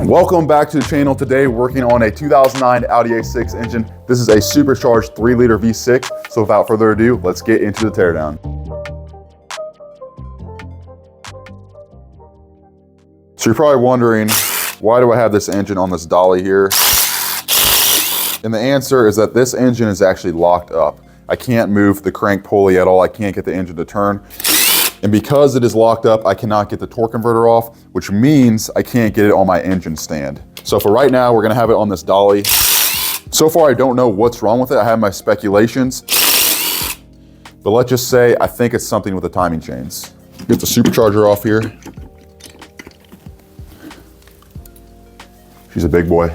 Welcome back to the channel. Today working on a 2009 Audi A6 engine. This is a supercharged 3-liter V6. So without further ado, let's get into the teardown. So you're probably wondering, why do I have this engine on this dolly here? And the answer is that this engine is actually locked up. I can't move the crank pulley at all. I can't get the engine to turn. And because it is locked up, I cannot get the torque converter off, which means I can't get it on my engine stand. So for right now, we're gonna have it on this dolly. So far, I don't know what's wrong with it. I have my speculations, but let's just say I think it's something with the timing chains. Get the supercharger off here. She's a big boy.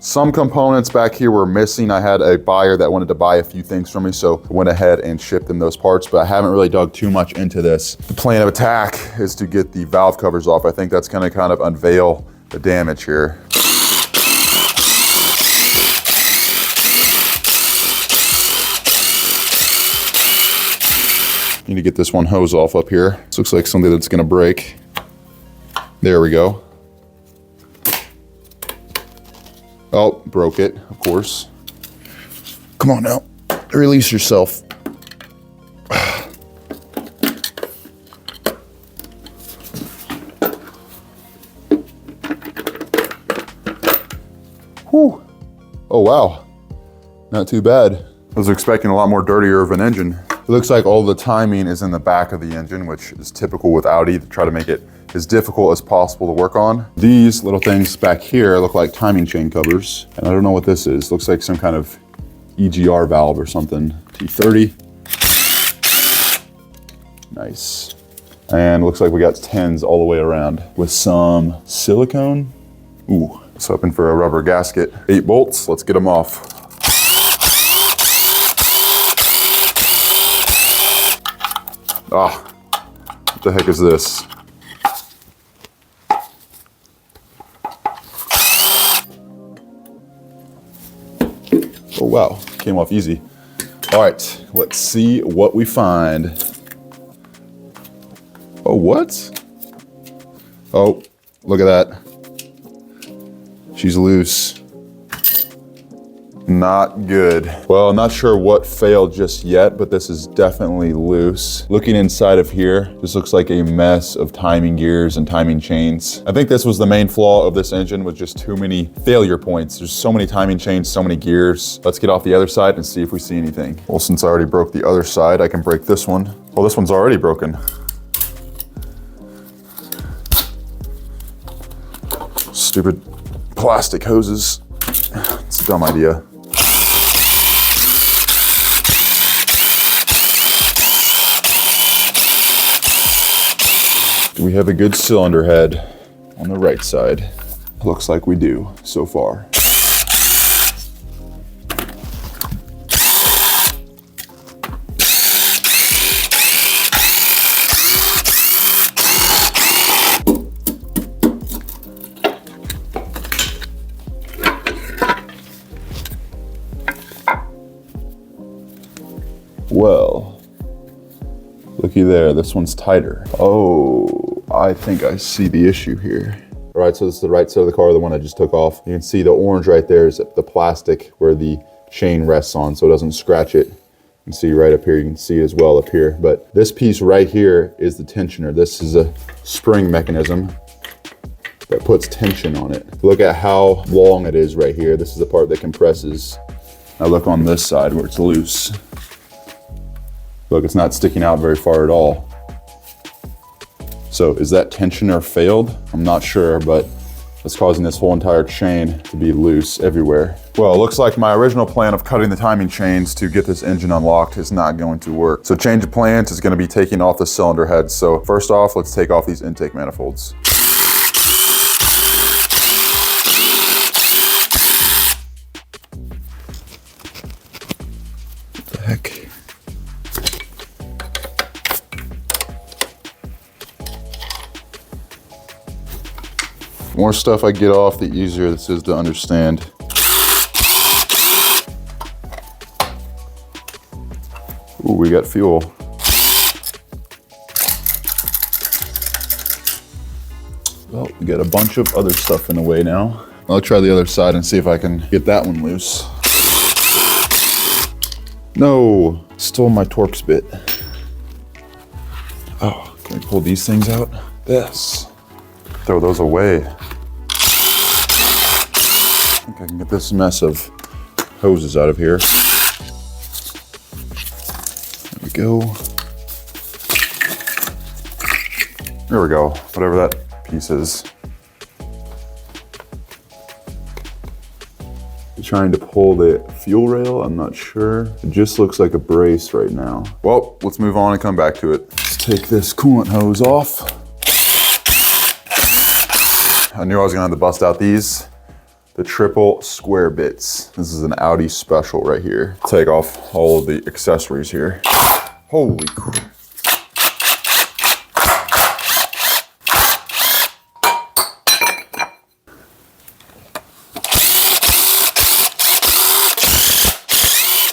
Some components back here were missing. I had a buyer that wanted to buy a few things from me, so I went ahead and shipped them those parts, but I haven't really dug too much into this. The plan of attack is to get the valve covers off. I think that's gonna kind of unveil the damage here. Need to get this one hose off up here. This looks like something that's gonna break. There we go. Oh, broke it, of course. Come on now, release yourself. Whew. Oh wow, not too bad. I was expecting a lot more dirtier of an engine. It looks like all the timing is in the back of the engine, which is typical with Audi to try to make it as difficult as possible to work on. These little things back here look like timing chain covers, and I don't know what this is. Looks like some kind of EGR valve or something. T30. Nice. And looks like we got 10s all the way around with some silicone. Ooh, let's hoping for a rubber gasket. 8 bolts, let's get them off. Ah, what the heck is this? Oh wow, came off easy. All right, let's see what we find. Oh, what? Oh, look at that. She's loose. Not good. Well, I'm not sure what failed just yet, but this is definitely loose. Looking inside of here, this looks like a mess of timing gears and timing chains. I think this was the main flaw of this engine, was just too many failure points. There's so many timing chains, so many gears. Let's get off the other side and see if we see anything. Well, since I already broke the other side, I can break this one. Oh, this one's already broken. Stupid plastic hoses. It's a dumb idea. Do we have a good cylinder head on the right side? Looks like we do so far. Well, looky there, this one's tighter. Oh, I think I see the issue here. All right, so this is the right side of the car, the one I just took off. You can see the orange right there is the plastic where the chain rests on, so it doesn't scratch it. You can see right up here, you can see it as well up here. But this piece right here is the tensioner. This is a spring mechanism that puts tension on it. Look at how long it is right here. This is the part that compresses. Now look on this side where it's loose. Look, it's not sticking out very far at all. So is that tensioner failed? I'm not sure, but it's causing this whole entire chain to be loose everywhere. Well, it looks like my original plan of cutting the timing chains to get this engine unlocked is not going to work. So change of plans is gonna be taking off the cylinder head. So first off, let's take off these intake manifolds. What the heck? The more stuff I get off, the easier this is to understand. Ooh, we got fuel. Well, we got a bunch of other stuff in the way now. I'll try the other side and see if I can get that one loose. No, stole my Torx bit. Oh, can we pull these things out? Yes. Throw those away. I think I can get this mess of hoses out of here. There we go. There we go, whatever that piece is. Trying to pull the fuel rail, I'm not sure. It just looks like a brace right now. Well, let's move on and come back to it. Let's take this coolant hose off. I knew I was gonna have to bust out the triple square bits. This is an Audi special right here. Take off all of the accessories here. Holy crap.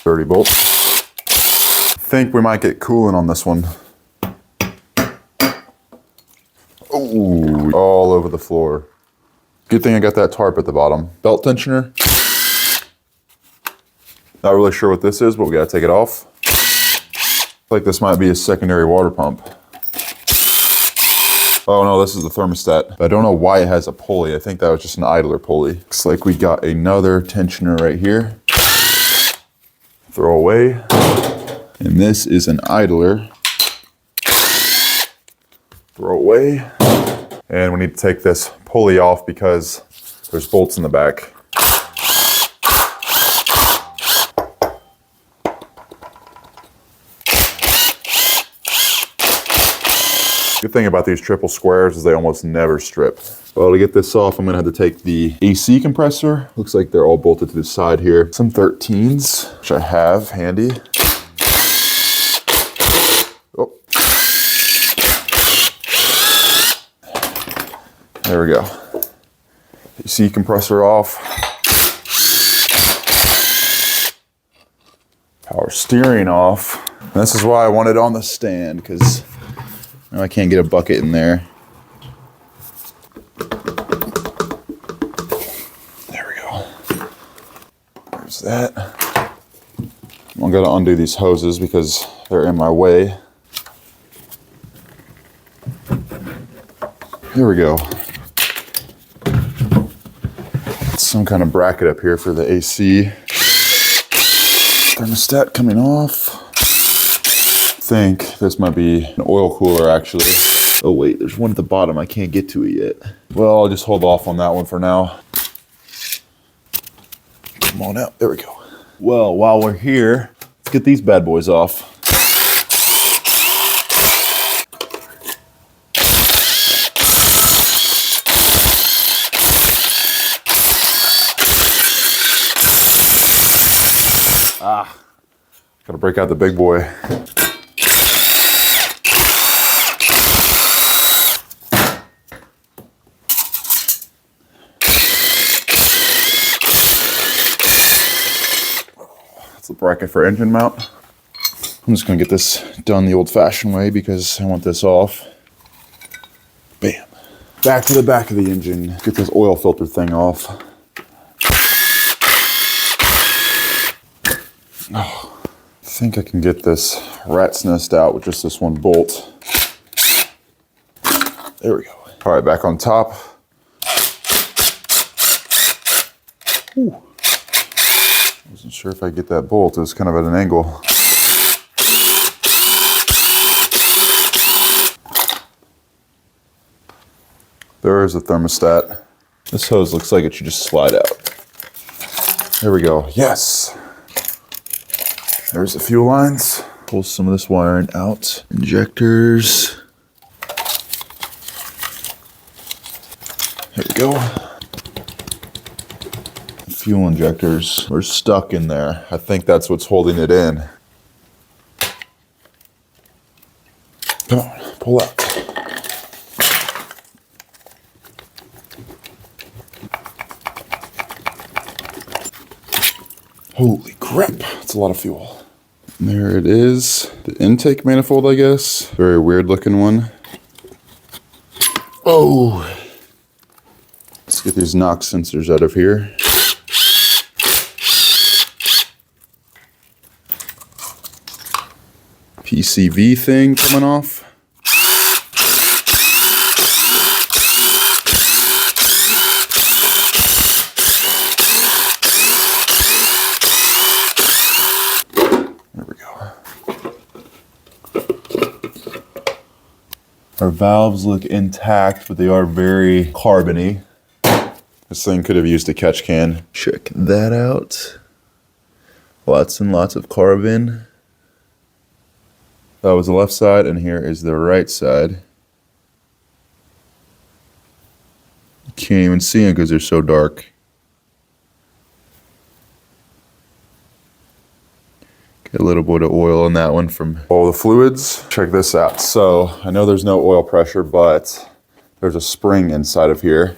Dirty bolt. I think we might get coolant on this one. Oh, all over the floor. Good thing I got that tarp at the bottom. Belt tensioner. Not really sure what this is, but we gotta take it off. Like this might be a secondary water pump. Oh no, this is the thermostat. I don't know why it has a pulley. I think that was just an idler pulley. Looks like we got another tensioner right here. Throw away. And this is an idler. Throw away. And we need to take this pulley off because there's bolts in the back. Good thing about these triple squares is they almost never strip. Well, to get this off, I'm gonna have to take the AC compressor. Looks like they're all bolted to the side here. Some 13s, which I have handy. Oh. There we go. AC compressor off. Power steering off. And this is why I want it on the stand, because I can't get a bucket in there. There we go. There's that. I'm gonna undo these hoses because they're in my way. Here we go. Some kind of bracket up here for the AC. Thermostat coming off. I think this might be an oil cooler actually. Oh wait, there's one at the bottom. I can't get to it yet. Well, I'll just hold off on that one for now. Come on out, there we go. Well, while we're here, let's get these bad boys off. Gotta break out the big boy. That's the bracket for engine mount. I'm just gonna get this done the old-fashioned way because I want this off. Bam. Back to the back of the engine. Get this oil filter thing off. Oh. I think I can get this rat's nest out with just this one bolt. There we go. All right, back on top. Ooh. Wasn't sure if I get that bolt. It was kind of at an angle. There's the thermostat. This hose looks like it should just slide out. There we go. Yes. There's the fuel lines. Pull some of this wiring out. Injectors. There we go. Fuel injectors are stuck in there. I think that's what's holding it in. Come on, pull out. Holy crap, that's a lot of fuel. And there it is, the intake manifold, I guess. Very weird looking one. Oh, Let's get these knock sensors out of here. PCV thing coming off. There we go. Our valves look intact, but they are very carbony. This thing could have used a catch can. Check that out. Lots and lots of carbon. That was the left side, and here is the right side. You can't even see them because they're so dark. Get a little bit of oil on that one from all the fluids. Check this out. So I know there's no oil pressure, but there's a spring inside of here.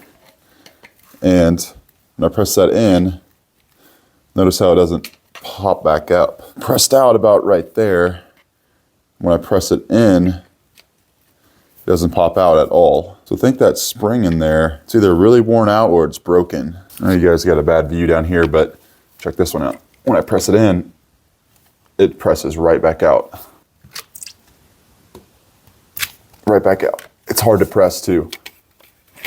And when I press that in, notice how it doesn't pop back up. Pressed out about right there. When I press it in, it doesn't pop out at all. So think that spring in there, it's either really worn out or it's broken. I know you guys got a bad view down here, but check this one out. When I press it in, it presses right back out. Right back out. It's hard to press too.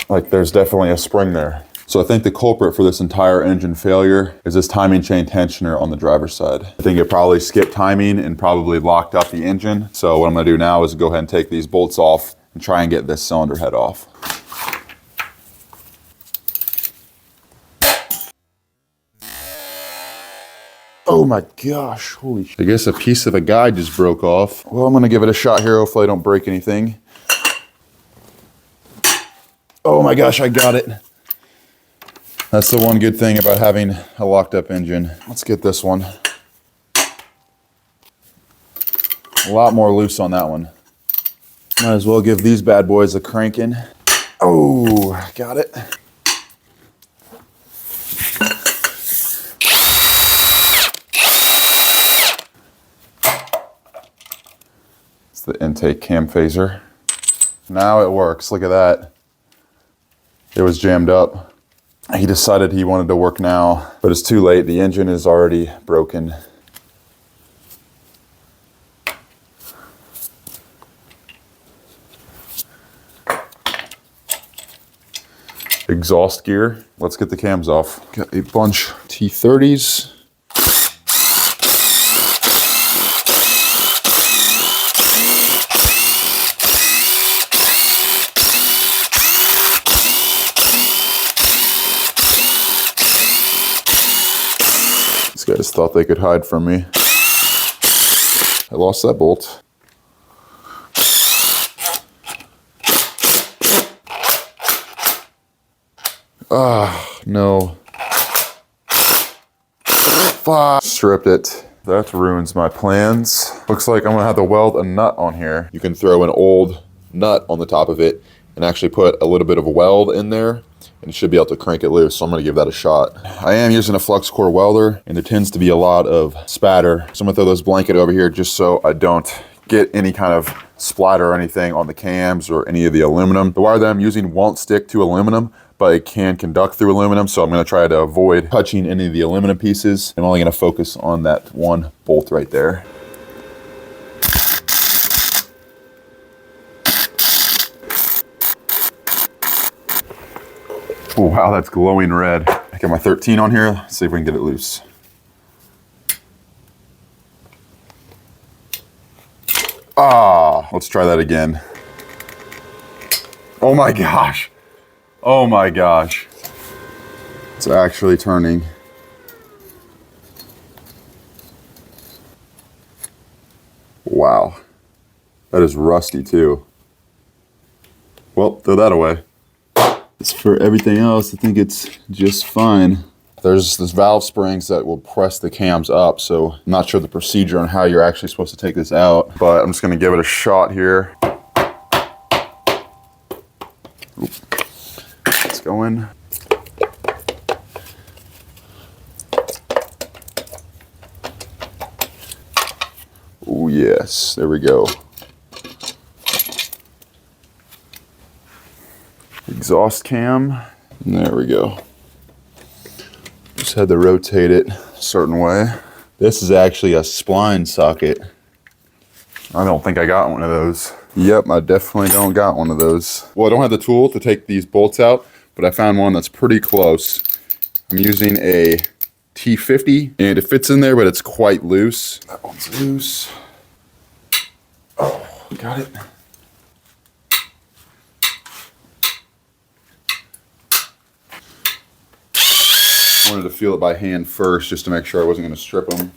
Like there's definitely a spring there. So I think the culprit for this entire engine failure is this timing chain tensioner on the driver's side. I think it probably skipped timing and probably locked up the engine. So what I'm gonna do now is go ahead and take these bolts off and try and get this cylinder head off. Oh my gosh, holy shit. I guess a piece of a guide just broke off. Well, I'm gonna give it a shot here. Hopefully I don't break anything. Oh my gosh, I got it. That's the one good thing about having a locked up engine. Let's get this one. A lot more loose on that one. Might as well give these bad boys a cranking. Oh, got it. It's the intake cam phaser. Now it works, look at that. It was jammed up. He decided he wanted to work now, but it's too late. The engine is already broken. Exhaust gear. Let's get the cams off. Got a bunch of T30s. These guys thought they could hide from me. I lost that bolt. Ah, no. Fuck. Stripped it. That ruins my plans. Looks like I'm gonna have to weld a nut on here. You can throw an old nut on the top of it and actually put a little bit of a weld in there, and you should be able to crank it loose. So I'm gonna give that a shot. I am using a flux core welder, and there tends to be a lot of spatter. So I'm gonna throw this blanket over here just so I don't get any kind of splatter or anything on the cams or any of the aluminum. The wire that I'm using won't stick to aluminum, but it can conduct through aluminum. So I'm gonna try to avoid touching any of the aluminum pieces. I'm only gonna focus on that one bolt right there. Oh, wow, that's glowing red. I got my 13 on here. Let's see if we can get it loose. Ah, let's try that again. Oh my gosh. Oh my gosh. It's actually turning. Wow. That is rusty too. Well, throw that away. As for everything else, I think it's just fine. There's this valve springs that will press the cams up, so I'm not sure the procedure on how you're actually supposed to take this out, but I'm just gonna give it a shot here. Oop. It's going. Oh yes, there we go. Exhaust cam. There we go. Just had to rotate it a certain way. This is actually a spline socket. I don't think I got one of those. Yep, I definitely don't got one of those. Well, I don't have the tool to take these bolts out, but I found one that's pretty close. I'm using a T50 and it fits in there, but it's quite loose. That one's loose. Oh, got it. I wanted to feel it by hand first just to make sure I wasn't going to strip them.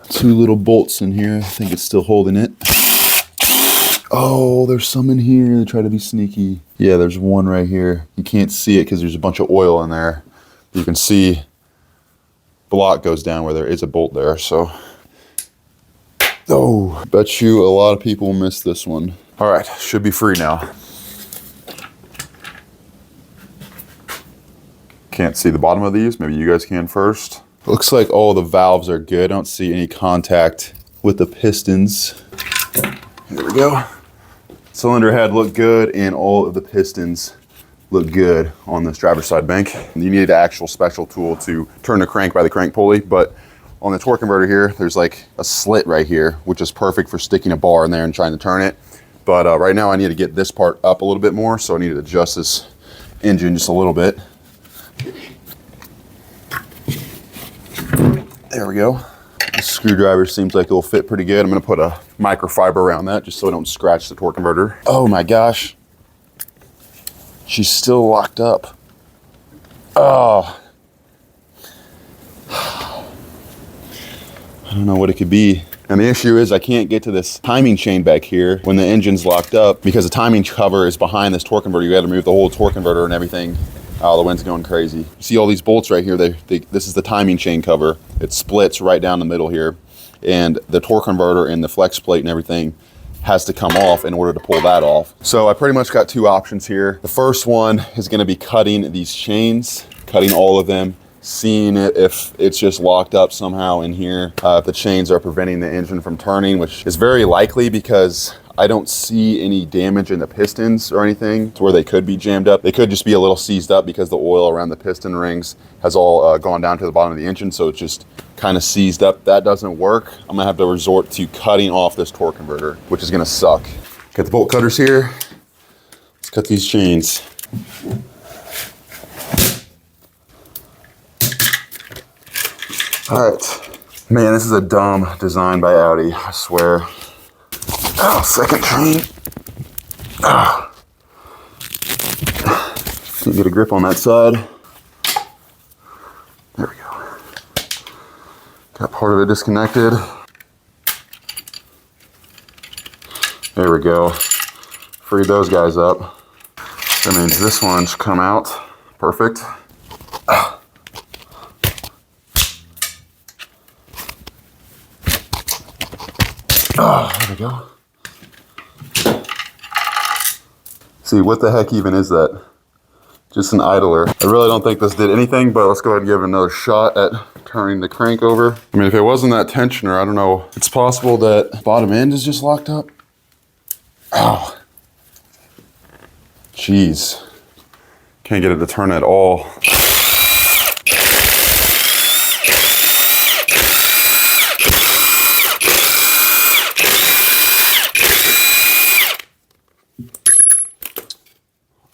Two little bolts in here. I think it's still holding it. Oh, there's some in here. They try to be sneaky. Yeah, there's one right here. You can't see it because there's a bunch of oil in there. You can see block goes down where there is a bolt there. So, oh, bet you a lot of people missed this one. All right, should be free now. Can't see the bottom of these. Maybe you guys can first. Looks like all the valves are good. I don't see any contact with the pistons. There we go. Cylinder head looked good and all of the pistons look good on this driver's side bank. You need an actual special tool to turn the crank by the crank pulley, but on the torque converter here, there's like a slit right here, which is perfect for sticking a bar in there and trying to turn it. But right now I need to get this part up a little bit more, so I need to adjust this engine just a little bit. There we go. The screwdriver seems like it'll fit pretty good. I'm gonna put a microfiber around that just so I don't scratch the torque converter. Oh my gosh. She's still locked up. Oh. I don't know what it could be. And the issue is I can't get to this timing chain back here when the engine's locked up because the timing cover is behind this torque converter. You gotta remove the whole torque converter and everything. Oh, the wind's going crazy. You see all these bolts right here? This is the timing chain cover. It splits right down the middle here. And the torque converter and the flex plate and everything has to come off in order to pull that off. So I pretty much got two options here. The first one is gonna be cutting these chains, cutting all of them, seeing if it's just locked up somehow in here. If the chains are preventing the engine from turning, which is very likely because I don't see any damage in the pistons or anything to where they could be jammed up. They could just be a little seized up because the oil around the piston rings has all gone down to the bottom of the engine, so it's just kind of seized up. That doesn't work. I'm gonna have to resort to cutting off this torque converter, which is gonna suck. Got the bolt cutters here. Let's cut these chains. All right. Man, this is a dumb design by Audi, I swear. Oh, second chain. Ah. Can't get a grip on that side. There we go. Got part of it disconnected. There we go. Freed those guys up. That means this one should come out. Perfect. Ah. Oh, there we go. See, what the heck even is that? Just an idler. I really don't think this did anything, but let's go ahead and give it another shot at turning the crank over. I mean, if it wasn't that tensioner, I don't know. It's possible that bottom end is just locked up. Oh. Jeez. Can't get it to turn at all.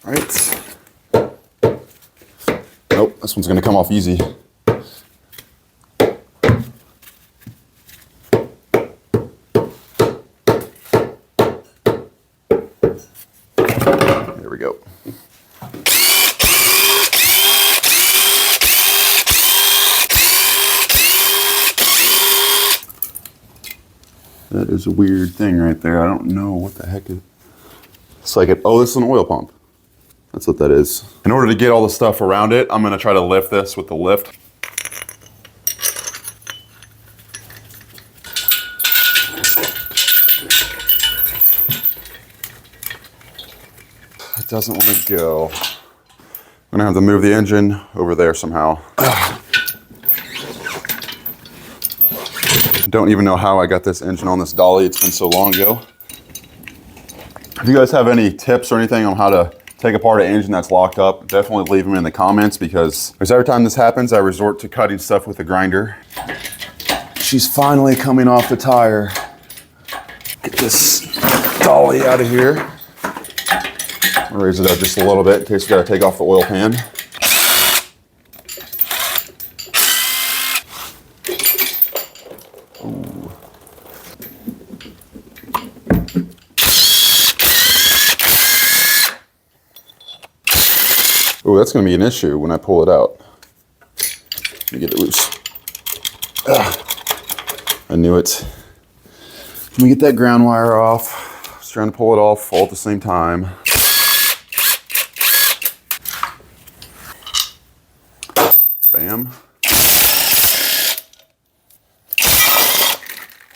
Right. Nope, this one's gonna come off easy. There we go. That is a weird thing right there. I don't know what the heck it is. It's like, oh, this is an oil pump. That's what that is. In order to get all the stuff around it, I'm gonna try to lift this with the lift. It doesn't want to go. I'm gonna have to move the engine over there somehow. Don't even know how I got this engine on this dolly. It's been so long ago. If you guys have any tips or anything on how to take apart an engine that's locked up, definitely leave them in the comments, because every time this happens, I resort to cutting stuff with a grinder. She's finally coming off the tire. Get this dolly out of here. Raise it up just a little bit in case we gotta take off the oil pan. Oh, that's going to be an issue when I pull it out. Let me get it loose. I knew it. Let me get that ground wire off. I was trying to pull it off all at the same time. Bam.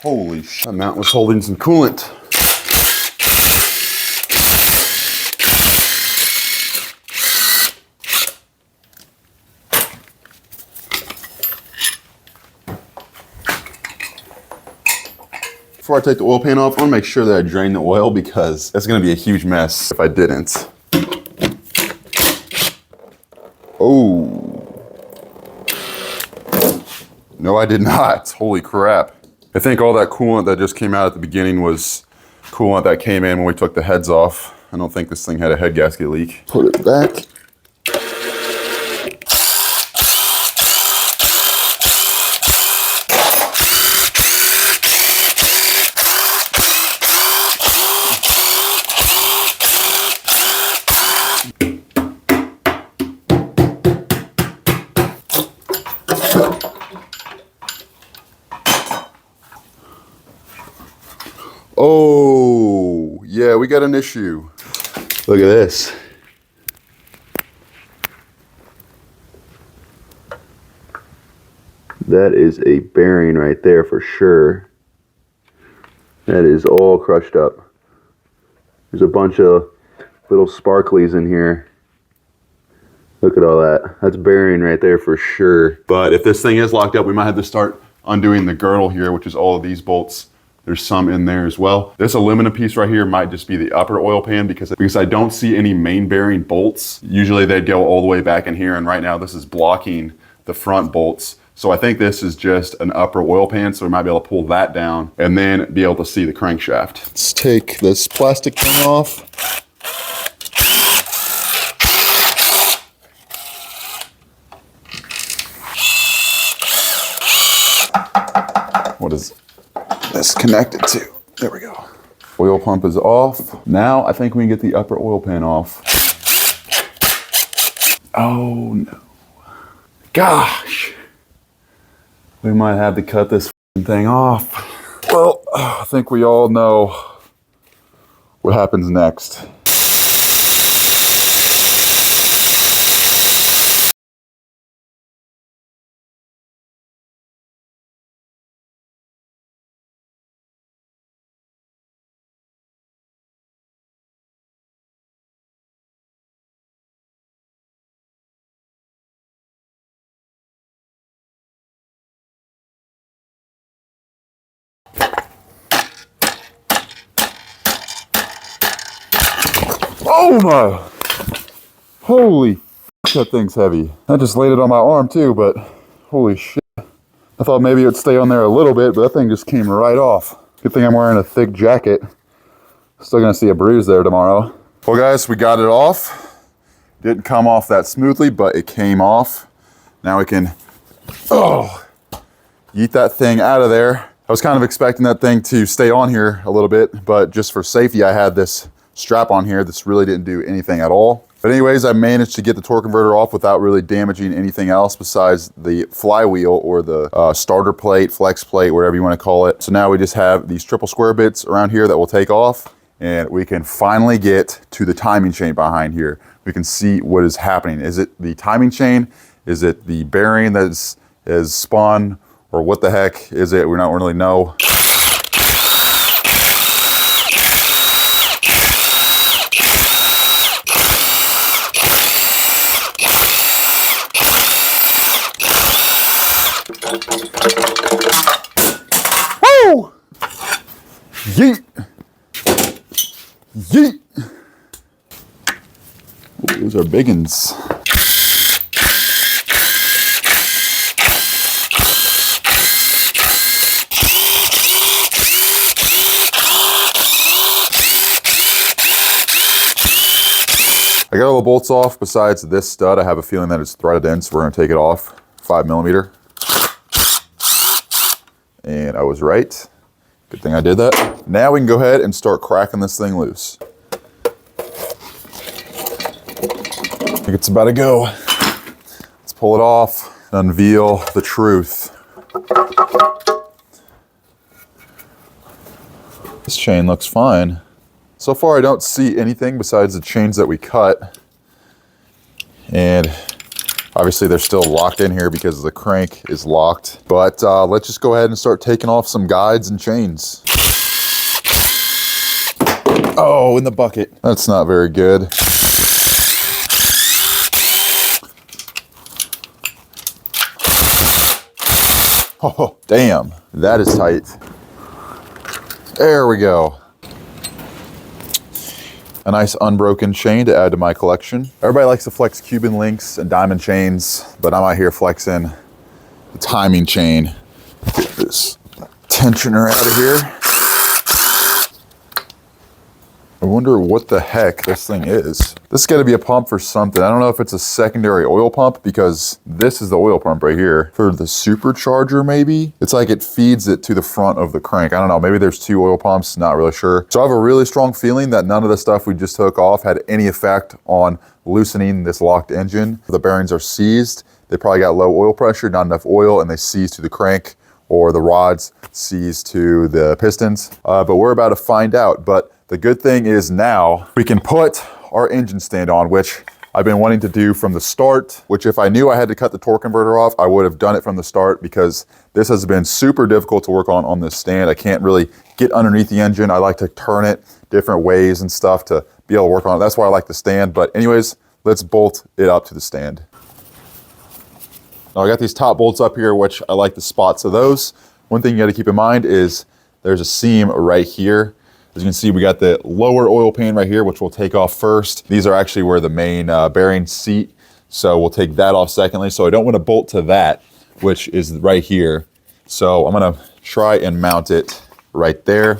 Holy shit, that mount was holding some coolant. Before I take the oil pan off, I want to make sure that I drain the oil, because that's going to be a huge mess if I didn't. Oh. No, I did not. Holy crap. I think all that coolant that just came out at the beginning was coolant that came in when we took the heads off. I don't think this thing had a head gasket leak. Put it back. Oh, yeah, we got an issue. Look at this. That is a bearing right there for sure. That is all crushed up. There's a bunch of little sparklies in here. Look at all that. That's bearing right there for sure. But if this thing is locked up, we might have to start undoing the girdle here, which is all of these bolts. There's some in there as well. This aluminum piece right here might just be the upper oil pan, because I don't see any main bearing bolts. Usually they'd go all the way back in here, and right now this is blocking the front bolts. So I think this is just an upper oil pan, so we might be able to pull that down and then be able to see the crankshaft. Let's take this plastic thing off. What is this connected to? There we go. Oil pump is off. Now I think we can get the upper oil pan off. Oh no. Gosh. We might have to cut this thing off. Well, I think we all know what happens next. Oh my! Holy f, that thing's heavy. I just laid it on my arm too, but holy shit. I thought maybe it would stay on there a little bit, but that thing just came right off. Good thing I'm wearing a thick jacket. Still gonna see a bruise there tomorrow. Well guys, we got it off. Didn't come off that smoothly, but it came off. Now we can, yeet that thing out of there. I was kind of expecting that thing to stay on here a little bit, but just for safety, I had this strap on here. This really didn't do anything at all. But anyways, I managed to get the torque converter off without really damaging anything else besides the flywheel or the starter plate, flex plate, whatever you want to call it. So now we just have these triple square bits around here that we'll take off, and we can finally get to the timing chain behind here. We can see what is happening. Is it the timing chain? Is it the bearing that is spun? Or what the heck is it? We don't really know. Yeet! Yeet! Ooh, those are big uns. I got all the bolts off besides this stud. I have a feeling that it's threaded in, so we're gonna take it off. 5mm. And I was right. Good thing I did that. Now we can go ahead and start cracking this thing loose. I think it's about to go. Let's pull it off and unveil the truth. This chain looks fine. So far I don't see anything besides the chains that we cut. And obviously they're still locked in here because the crank is locked. But let's just go ahead and start taking off some guides and chains. Oh, in the bucket. That's not very good. Oh, damn, that is tight. There we go. A nice unbroken chain to add to my collection. Everybody likes to flex Cuban links and diamond chains, but I'm out here flexing the timing chain. Get this tensioner out of here. I wonder what the heck this thing is. This has got to be a pump for something. I don't know if it's a secondary oil pump because this is the oil pump right here. For the supercharger maybe? It's like it feeds it to the front of the crank. I don't know, maybe there's 2 oil pumps, not really sure. So I have a really strong feeling that none of the stuff we just took off had any effect on loosening this locked engine. The bearings are seized. They probably got low oil pressure, not enough oil, and they seize to the crank, or the rods seize to the pistons. But we're about to find out. But the good thing is now we can put our engine stand on, which I've been wanting to do from the start, which if I knew I had to cut the torque converter off, I would have done it from the start because this has been super difficult to work on this stand. I can't really get underneath the engine. I like to turn it different ways and stuff to be able to work on it. That's why I like the stand. But anyways, let's bolt it up to the stand. Now I got these top bolts up here, which I like the spots of those. One thing you gotta keep in mind is there's a seam right here. As you can see, we got the lower oil pan right here, which we'll take off first. These are actually where the main bearing seat, so we'll take that off secondly. So I don't want to bolt to that, which is right here. So I'm gonna try and mount it right there,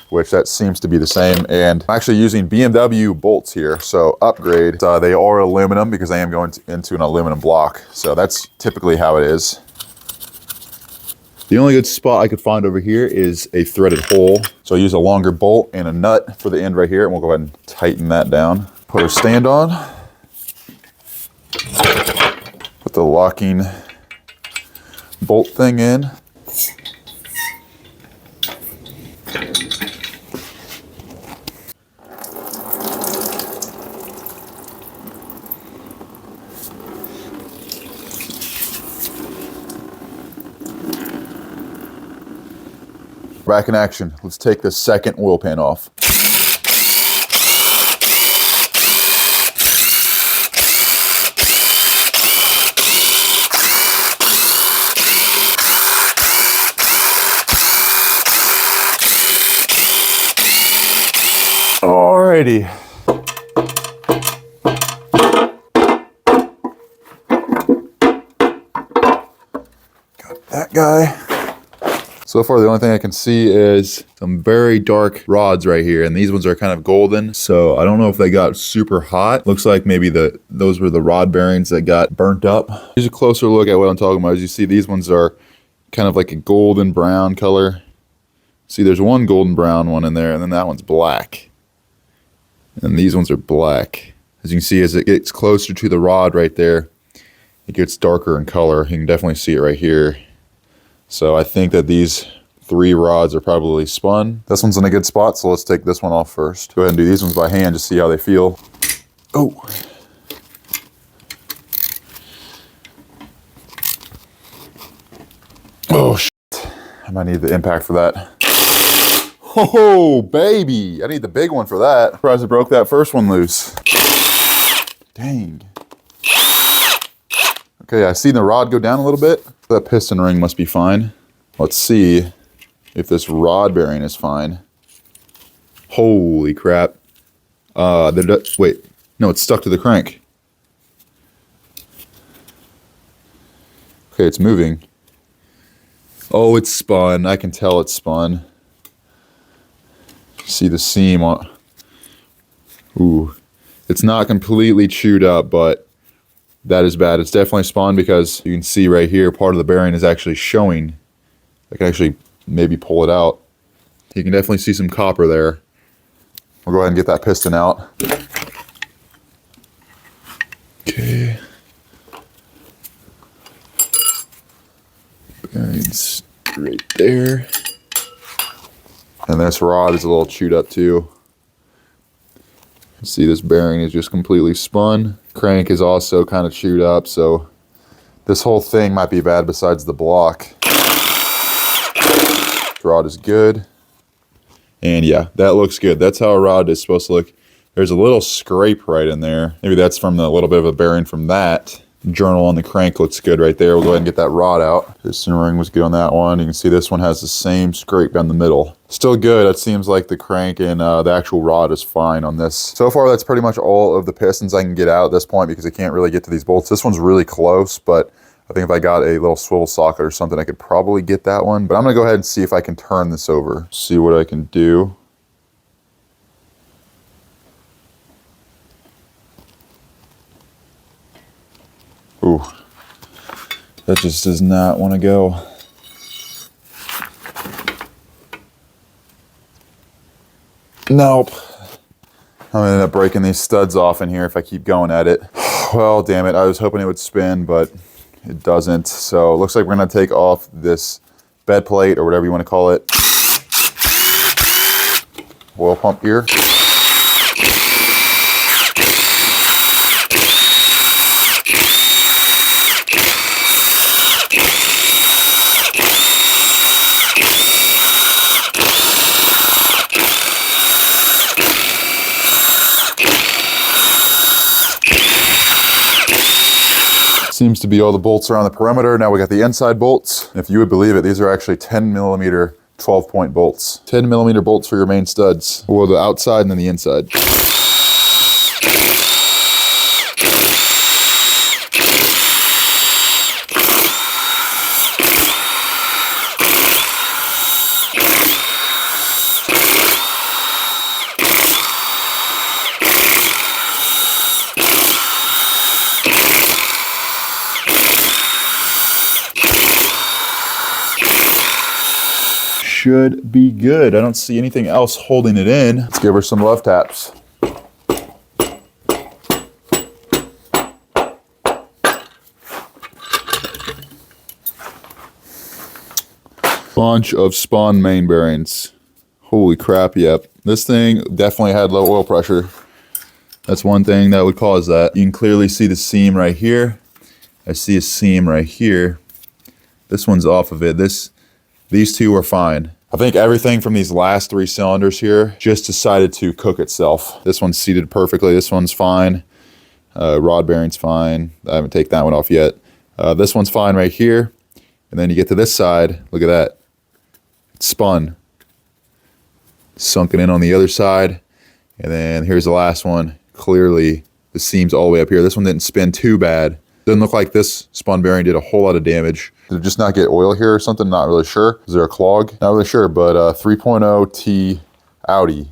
which that seems to be the same. And I'm actually using BMW bolts here, so upgrade. They are aluminum because I am going into an aluminum block. So that's typically how it is. The only good spot I could find over here is a threaded hole. So I use a longer bolt and a nut for the end right here, and we'll go ahead and tighten that down. Put our stand on. Put the locking bolt thing in. Back in action. Let's take the second oil pan off. Alrighty. Got that guy. So far, the only thing I can see is some very dark rods right here, and these ones are kind of golden. So I don't know if they got super hot. Looks like maybe those were the rod bearings that got burnt up. Here's a closer look at what I'm talking about. As you see, these ones are kind of like a golden brown color. See, there's one golden brown one in there, and then that one's black. And these ones are black. As you can see, as it gets closer to the rod right there, it gets darker in color. You can definitely see it right here. So I think that these 3 rods are probably spun. This one's in a good spot, so let's take this one off first. Go ahead and do these ones by hand to see how they feel. Oh. Oh, shit. I might need the impact for that. Oh, baby. I need the big one for that. Surprised I broke that first one loose. Dang. Okay, I see the rod go down a little bit. That piston ring must be fine. Let's see if this rod bearing is fine. Holy crap. Wait, no, it's stuck to the crank. Okay, it's moving. Oh, it's spun. I can tell it's spun. See the seam on. Ooh, it's not completely chewed up, but that is bad. It's definitely spun because you can see right here, part of the bearing is actually showing. I can actually maybe pull it out. You can definitely see some copper there. We'll go ahead and get that piston out. Okay. Bearings right there. And this rod is a little chewed up too. See, this bearing is just completely spun. Crank is also kind of chewed up, so this whole thing might be bad besides the block. This rod is good. And yeah, that looks good. That's how a rod is supposed to look. There's a little scrape right in there. Maybe that's from the little bit of a bearing from that. Journal on the crank looks good right there. We'll go ahead and get that rod out. Piston ring was good on that one. You can see this one has the same scrape down the middle. Still good. It seems like the crank and the actual rod is fine on this. So far, that's pretty much all of the pistons I can get out at this point because I can't really get to these bolts. This one's really close, but I think if I got a little swivel socket or something, I could probably get that one. But I'm gonna go ahead and see if I can turn this over. See what I can do. Ooh, that just does not want to go. Nope. I'm gonna end up breaking these studs off in here if I keep going at it. Well, damn it. I was hoping it would spin, but it doesn't. So it looks like we're gonna take off this bed plate or whatever you want to call it. Oil pump here. Seems to be all the bolts around the perimeter. Now we got the inside bolts. If you would believe it, these are actually 10 millimeter 12-point bolts. 10 millimeter bolts for your main studs. Well, the outside and then the inside. Should be good. I don't see anything else holding it in. Let's give her some love taps. Bunch of spun main bearings. Holy crap, yep. This thing definitely had low oil pressure. That's one thing that would cause that. You can clearly see the seam right here. I see a seam right here. This one's off of it. These two are fine. I think everything from these last 3 cylinders here just decided to cook itself. This one's seated perfectly. This one's fine. Rod bearing's fine. I haven't taken that one off yet. This one's fine right here. And then you get to this side. Look at that. It's spun. Sunken in on the other side. And then here's the last one. Clearly, the seam's all the way up here. This one didn't spin too bad. Doesn't look like this spun bearing did a whole lot of damage. Did it just not get oil here or something? Not really sure. Is there a clog? Not really sure, but 3.0T Audi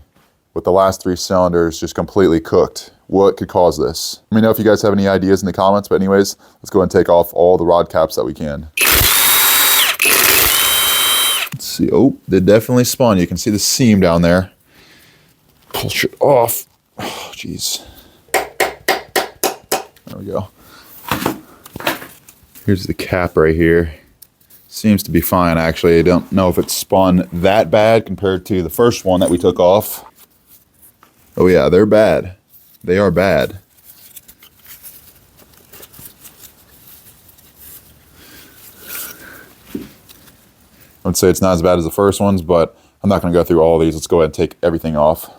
with the last 3 cylinders just completely cooked. What could cause this? Let me know if you guys have any ideas in the comments, but anyways, let's go ahead and take off all the rod caps that we can. Let's see. Oh, they definitely spun. You can see the seam down there. Pull shit off. Oh, jeez. There we go. Here's the cap right here. Seems to be fine, actually. I don't know if it's spun that bad compared to the first one that we took off. Oh yeah, they're bad. They are bad. I would say it's not as bad as the first ones, but I'm not going to go through all of these. Let's go ahead and take everything off.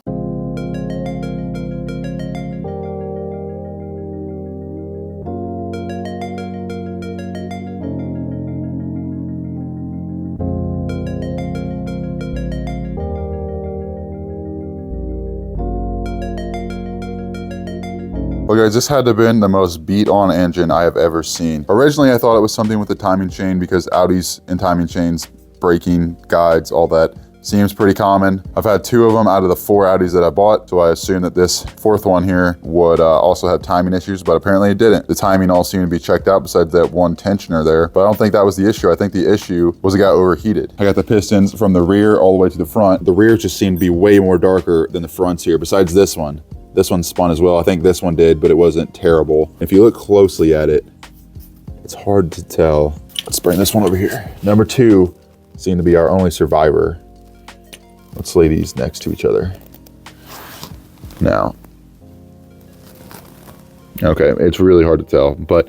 Well guys, this had to have been the most beat on engine I have ever seen. Originally I thought it was something with the timing chain because Audis and timing chains, braking guides, all that seems pretty common. I've had 2 of them out of the 4 Audis that I bought, so I assumed that this 4th one here would also have timing issues, but apparently it didn't. The timing all seemed to be checked out besides that one tensioner there, but I don't think that was the issue. I think the issue was it got overheated. I got the pistons from the rear all the way to the front. The rears just seemed to be way more darker than the fronts here, besides this one. This one spun as well. I think this one did, but it wasn't terrible. If you look closely at it, it's hard to tell. Let's bring this one over here. Number 2 seemed to be our only survivor. Let's lay these next to each other. Now, okay, it's really hard to tell, but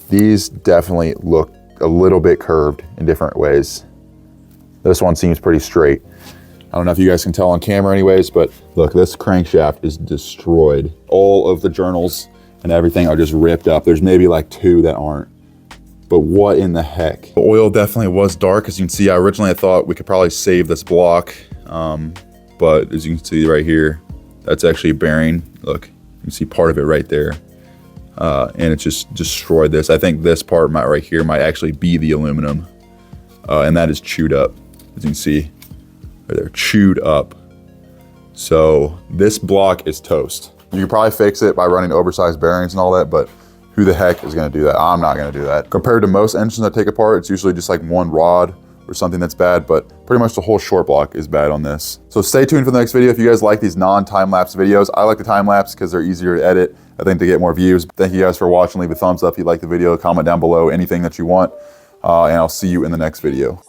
these definitely look a little bit curved in different ways. This one seems pretty straight. I don't know if you guys can tell on camera anyways, but look, this crankshaft is destroyed. All of the journals and everything are just ripped up. There's maybe like 2 that aren't. But what in the heck? The oil definitely was dark. As you can see, originally I thought we could probably save this block. But as you can see right here, that's actually a bearing. Look, you can see part of it right there. And it just destroyed this. I think this part right here might actually be the aluminum. And that is chewed up, as you can see. Right there, chewed up. So this block is toast. You can probably fix it by running oversized bearings and all that, but who the heck is gonna do that? I'm not gonna do that. Compared to most engines I take apart, it's usually just like one rod or something that's bad, but pretty much the whole short block is bad on this. So stay tuned for the next video. If you guys like these non-time-lapse videos, I like the time-lapse because they're easier to edit, I think, to get more views. Thank you guys for watching. Leave a thumbs up if you like the video, comment down below anything that you want, and I'll see you in the next video.